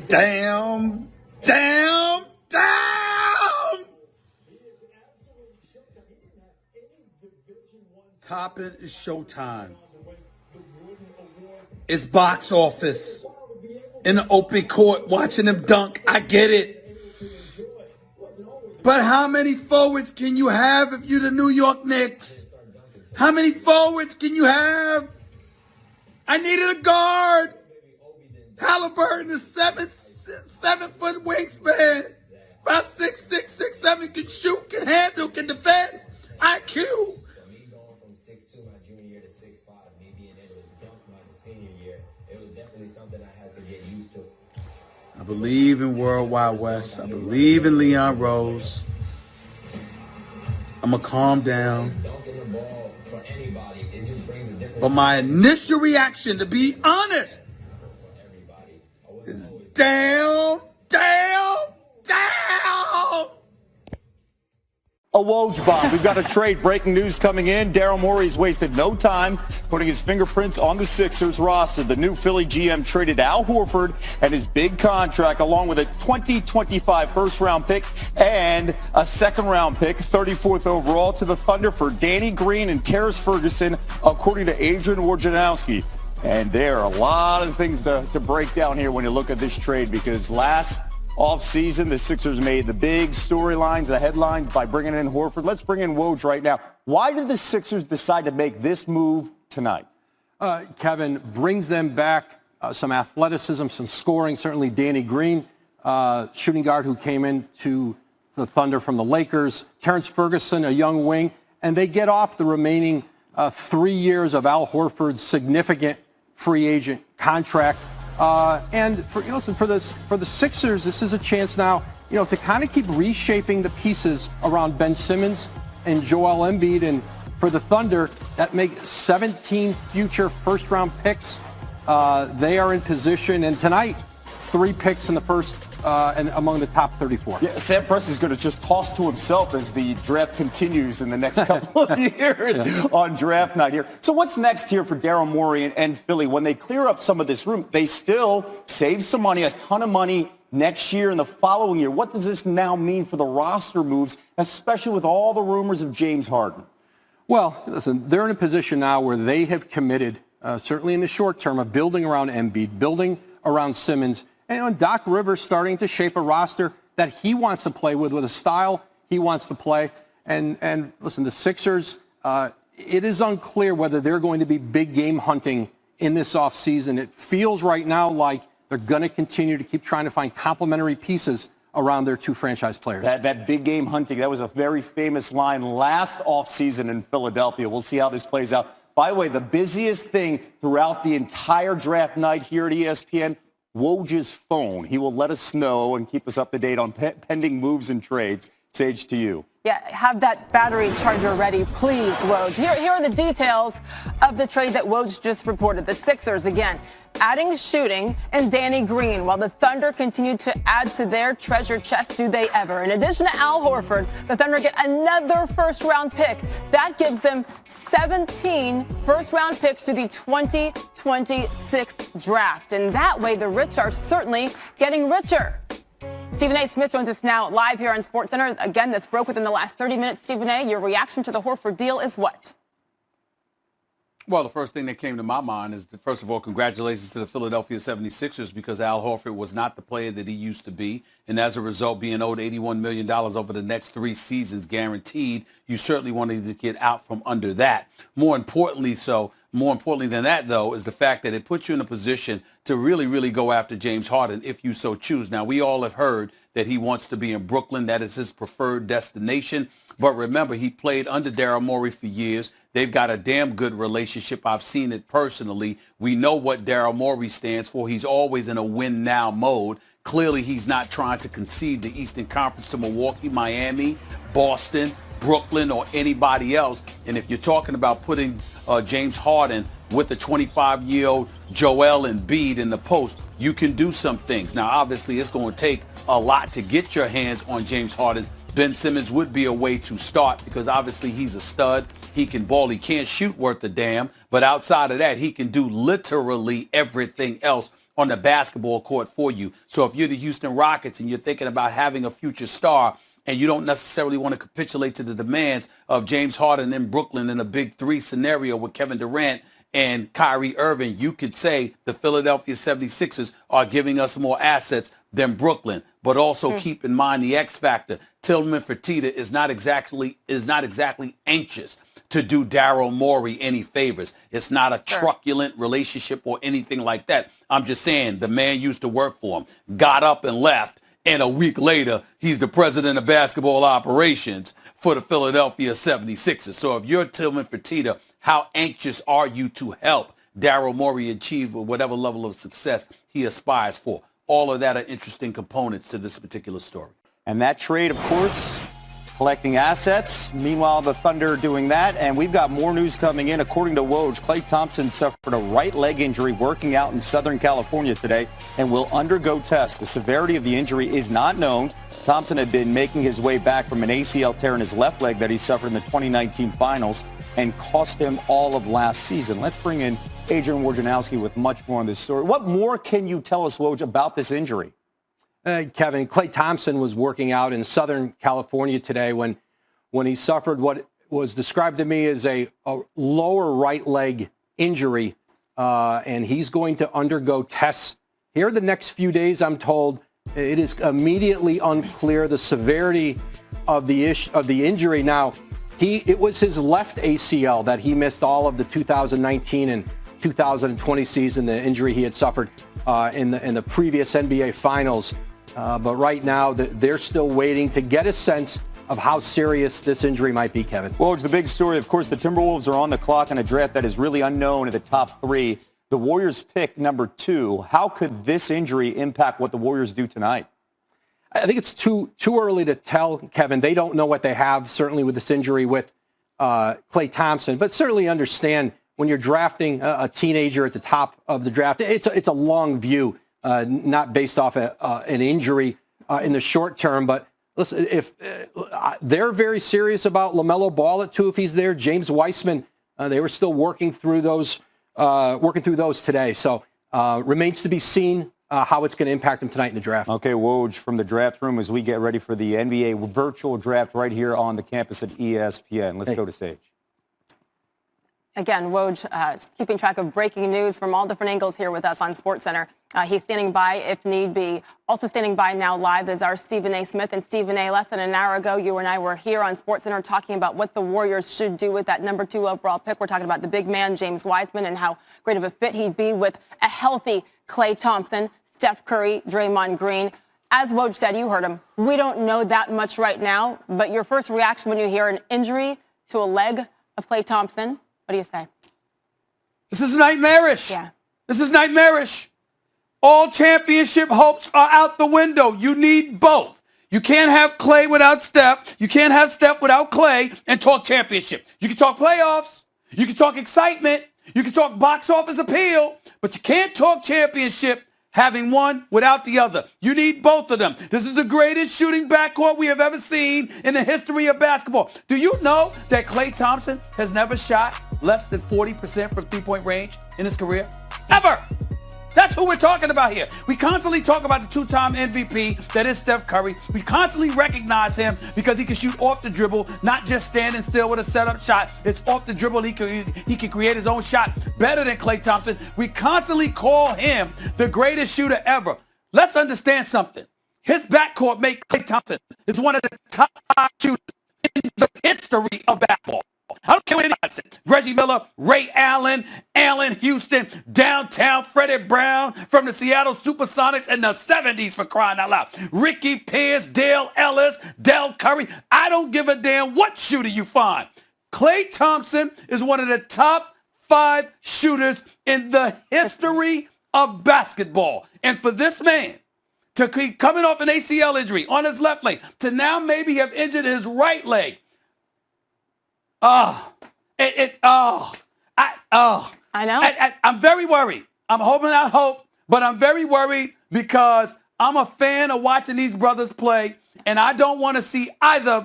Damn. Topping is showtime. It's box office. In the open court, watching them dunk. I get it. But how many forwards can you have if you're the New York Knicks? How many forwards can you have? I needed a guard. Halliburton is 7-foot wingspan. About 6'6", 6'7", can shoot, can handle, can defend. IQ. Me going from 6'2" my junior year to 6'5", me being able to dunk my senior year, it was definitely something I had to get used to. I believe in World Wide West. I believe in Leon Rose. I'm going to calm down. Dunking the ball for anybody, it just brings a different... But my initial reaction, to be honest, is down. A Woj bomb. We've got a trade. Breaking news coming in. Daryl Morey's wasted no time putting his fingerprints on the Sixers roster. The new Philly GM traded Al Horford and his big contract along with a 2025 first-round pick and a second-round pick, 34th overall, to the Thunder for Danny Green and Terrence Ferguson, according to Adrian Wojnarowski. And there are a lot of things to break down here when you look at this trade, because last offseason, the Sixers made the big storylines, the headlines by bringing in Horford. Let's bring in Woj right now. Why did the Sixers decide to make this move tonight? Kevin, brings them back some athleticism, some scoring. Certainly Danny Green, shooting guard who came into the Thunder from the Lakers. Terrence Ferguson, a young wing. And they get off the remaining 3 years of Al Horford's significant free agent contract. And for the Sixers, this is a chance now, to kind of keep reshaping the pieces around Ben Simmons and Joel Embiid. And for the Thunder, that make 17 future first-round picks. They are in position, and tonight, 3 picks in the first and among the top 34. Yeah, Sam Presti's going to just toss to himself as the draft continues in the next couple of years on draft night here. So what's next here for Daryl Morey and Philly? When they clear up some of this room, they still save some money, a ton of money next year and the following year. What does this now mean for the roster moves, especially with all the rumors of James Harden? Well, listen, they're in a position now where they have committed, certainly in the short term, of building around Embiid, building around Simmons, and Doc Rivers starting to shape a roster that he wants to play with a style he wants to play. And listen, the Sixers, it is unclear whether they're going to be big game hunting in this offseason. It feels right now like they're going to continue to keep trying to find complementary pieces around their 2 franchise players. That big game hunting, that was a very famous line last offseason in Philadelphia. We'll see how this plays out. By the way, the busiest thing throughout the entire draft night here at ESPN, Woj's phone. He will let us know and keep us up to date on pending moves and trades. Sage, to you. Yeah, have that battery charger ready, please, Woj. Here are the details of the trade that Woj just reported. The Sixers, again, adding shooting and Danny Green, while the Thunder continue to add to their treasure chest. Do they ever? In addition to Al Horford, the Thunder get another first-round pick. That gives them 17 first-round picks through the 2026 draft. And that way, the rich are certainly getting richer. Stephen A. Smith joins us now live here on SportsCenter. Again, this broke within the last 30 minutes. Stephen A., your reaction to the Horford deal is what? Well, the first thing that came to my mind is, first of all, congratulations to the Philadelphia 76ers, because Al Horford was not the player that he used to be. And as a result, being owed $81 million over the next 3 seasons guaranteed, you certainly wanted to get out from under that. More importantly than that, though, is the fact that it puts you in a position to really, really go after James Harden if you so choose. Now, we all have heard that he wants to be in Brooklyn. That is his preferred destination. But remember, he played under Daryl Morey for years. They've got a damn good relationship. I've seen it personally. We know what Daryl Morey stands for. He's always in a win-now mode. Clearly, he's not trying to concede the Eastern Conference to Milwaukee, Miami, Boston, Brooklyn, or anybody else. And if you're talking about putting James Harden with the 25-year-old Joel Embiid in the post, you can do some things. Now, obviously, it's going to take a lot to get your hands on James Harden. Ben Simmons would be a way to start, because obviously he's a stud. He can ball. He can't shoot worth a damn. But outside of that, he can do literally everything else on the basketball court for you. So if you're the Houston Rockets and you're thinking about having a future star and you don't necessarily want to capitulate to the demands of James Harden in Brooklyn in a big three scenario with Kevin Durant and Kyrie Irving, you could say the Philadelphia 76ers are giving us more assets than Brooklyn. But also keep in mind the X factor. Tillman Fertitta is not exactly anxious to do Daryl Morey any favors. It's not a truculent relationship or anything like that. I'm just saying the man used to work for him, got up and left, and a week later, he's the president of basketball operations for the Philadelphia 76ers. So if you're Tillman Fertitta, how anxious are you to help Daryl Morey achieve whatever level of success he aspires for? All of that are interesting components to this particular story. And that trade, of course, collecting assets. Meanwhile, the Thunder doing that. And we've got more news coming in. According to Woj, Klay Thompson suffered a right leg injury working out in Southern California today and will undergo tests. The severity of the injury is not known. Thompson had been making his way back from an ACL tear in his left leg that he suffered in the 2019 finals and cost him all of last season. Let's bring in Adrian Wojnarowski with much more on this story. What more can you tell us, Woj, about this injury? Kevin, Klay Thompson was working out in Southern California today when he suffered what was described to me as a lower right leg injury, and he's going to undergo tests here the next few days, I'm told. It is immediately unclear the severity of the injury. Now, it was his left ACL that he missed all of the 2019 and 2020 season, the injury he had suffered in the previous NBA Finals. But right now, they're still waiting to get a sense of how serious this injury might be, Kevin. Well, it's the big story. Of course, the Timberwolves are on the clock in a draft that is really unknown at the top three. The Warriors pick number 2. How could this injury impact what the Warriors do tonight? I think it's too early to tell, Kevin. They don't know what they have, certainly with this injury with Klay Thompson, but certainly understand when you're drafting a teenager at the top of the draft, it's a long view, not based off an injury in the short term. But listen, if they're very serious about LaMelo Ball at 2, if he's there, James Weissman, they were still working through those today. So remains to be seen how it's going to impact them tonight in the draft. Okay, Woj, from the draft room as we get ready for the NBA virtual draft right here on the campus at ESPN. Let's go to Sage. Again, Woj keeping track of breaking news from all different angles here with us on SportsCenter. He's standing by if need be. Also standing by now live is our Stephen A. Smith. And Stephen A., less than an hour ago, you and I were here on SportsCenter talking about what the Warriors should do with that number 2 overall pick. We're talking about the big man, James Wiseman, and how great of a fit he'd be with a healthy Klay Thompson, Steph Curry, Draymond Green. As Woj said, you heard him, we don't know that much right now. But your first reaction when you hear an injury to a leg of Klay Thompson, what do you say? This is nightmarish. Yeah. This is nightmarish. All championship hopes are out the window. You need both. You can't have Klay without Steph. You can't have Steph without Klay and talk championship. You can talk playoffs. You can talk excitement. You can talk box office appeal. But you can't talk championship having one without the other. You need both of them. This is the greatest shooting backcourt we have ever seen in the history of basketball. Do you know that Klay Thompson has never shot less than 40% from three-point range in his career? Ever! That's who we're talking about here. We constantly talk about the 2-time MVP that is Steph Curry. We constantly recognize him because he can shoot off the dribble, not just standing still with a setup shot. It's off the dribble. He can create his own shot better than Klay Thompson. We constantly call him the greatest shooter ever. Let's understand something. His backcourt makes Klay Thompson is one of the top 5 shooters in the history of basketball. I don't care what anybody says. Reggie Miller, Ray Allen, Allen Houston, downtown Freddie Brown from the Seattle Supersonics in the 70s, for crying out loud. Ricky Pierce, Dale Ellis, Del Curry. I don't give a damn what shooter you find. Klay Thompson is one of the top 5 shooters in the history of basketball. And for this man to keep coming off an ACL injury on his left leg, to now maybe have injured his right leg, I know. I'm very worried. I'm hoping out hope, but I'm very worried because I'm a fan of watching these brothers play, and I don't want to see either